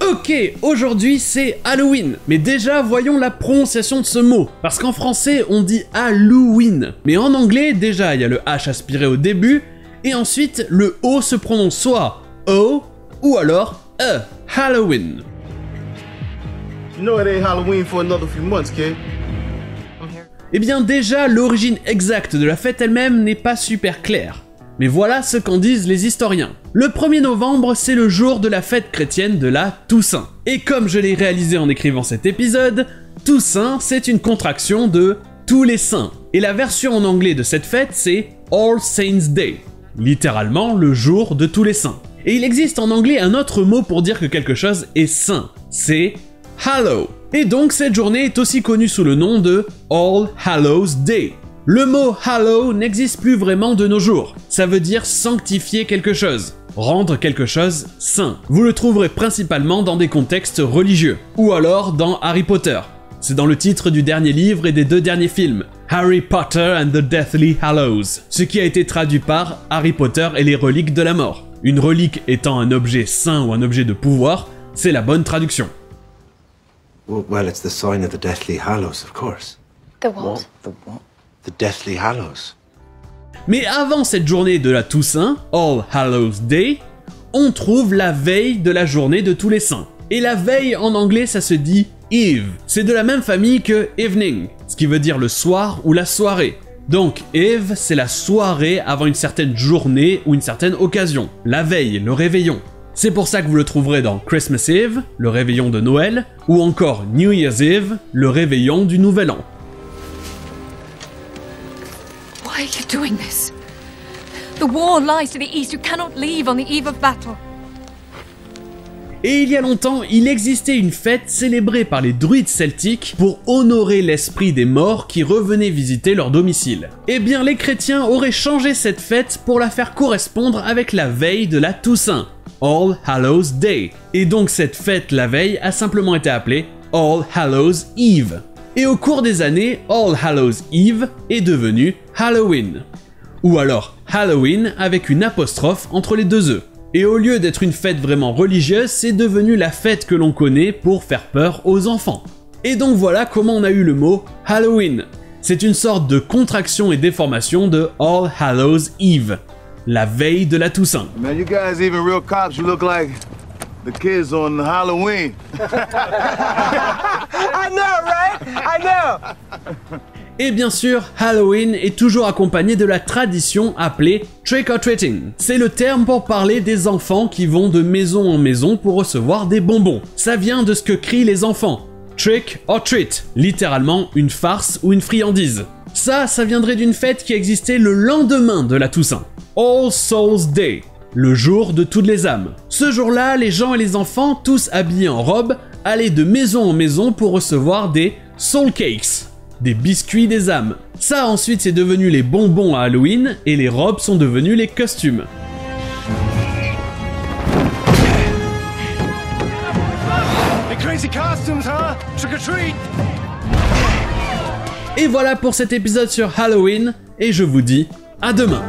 Ok, aujourd'hui c'est Halloween, mais déjà voyons la prononciation de ce mot, parce qu'en français on dit Halloween, mais en anglais déjà il y a le H aspiré au début, et ensuite le O se prononce soit O ou alors E, Halloween. You know it ain't Halloween for another few months, kid. Eh bien déjà l'origine exacte de la fête elle-même n'est pas super claire. Mais voilà ce qu'en disent les historiens. Le 1er novembre, c'est le jour de la fête chrétienne de la Toussaint. Et comme je l'ai réalisé en écrivant cet épisode, Toussaint, c'est une contraction de tous les saints. Et la version en anglais de cette fête, c'est All Saints Day. Littéralement, le jour de tous les saints. Et il existe en anglais un autre mot pour dire que quelque chose est saint. C'est Hallow. Et donc cette journée est aussi connue sous le nom de All Hallows Day. Le mot hallow n'existe plus vraiment de nos jours. Ça veut dire sanctifier quelque chose, rendre quelque chose saint. Vous le trouverez principalement dans des contextes religieux, ou alors dans Harry Potter. C'est dans le titre du dernier livre et des 2 derniers films, Harry Potter and the Deathly Hallows, ce qui a été traduit par Harry Potter et les reliques de la mort. Une relique étant un objet saint ou un objet de pouvoir, c'est la bonne traduction. Well, it's the sign of the Deathly Hallows, of course. The what? The what? The Deathly Hallows. Mais avant cette journée de la Toussaint, All Hallows Day, on trouve la veille de la journée de tous les saints. Et la veille en anglais ça se dit Eve. C'est de la même famille que evening, ce qui veut dire le soir ou la soirée. Donc Eve, c'est la soirée avant une certaine journée ou une certaine occasion. La veille, le réveillon. C'est pour ça que vous le trouverez dans Christmas Eve, le réveillon de Noël, ou encore New Year's Eve, le réveillon du Nouvel An. Why are you doing this? The war lies to the east. You cannot leave on the eve of battle. Et il y a longtemps, il existait une fête célébrée par les druides celtiques pour honorer l'esprit des morts qui revenaient visiter leur domicile. Eh bien, les chrétiens auraient changé cette fête pour la faire correspondre avec la veille de la Toussaint, All Hallows Day. Et donc cette fête la veille a simplement été appelée All Hallows Eve. Et au cours des années, All Hallows Eve est devenu Halloween. Ou alors Halloween avec une apostrophe entre les 2 E. Et au lieu d'être une fête vraiment religieuse, c'est devenu la fête que l'on connaît pour faire peur aux enfants. Et donc voilà comment on a eu le mot Halloween. C'est une sorte de contraction et déformation de All Hallows Eve, la veille de la Toussaint. Man, you guys even real cops. You look like the kids on Halloween. I know, right? I know. Et bien sûr, Halloween est toujours accompagné de la tradition appelée trick-or-treating. C'est le terme pour parler des enfants qui vont de maison en maison pour recevoir des bonbons. Ça vient de ce que crient les enfants. Trick or treat, littéralement une farce ou une friandise. Ça viendrait d'une fête qui existait le lendemain de la Toussaint. All Souls Day, le jour de toutes les âmes. Ce jour-là, les gens et les enfants, tous habillés en robe, allaient de maison en maison pour recevoir des soul cakes, des biscuits des âmes. Ça ensuite c'est devenu les bonbons à Halloween et les robes sont devenues les costumes. Crazy costumes, huh? Trick or treat. Et voilà pour cet épisode sur Halloween et je vous dis à demain.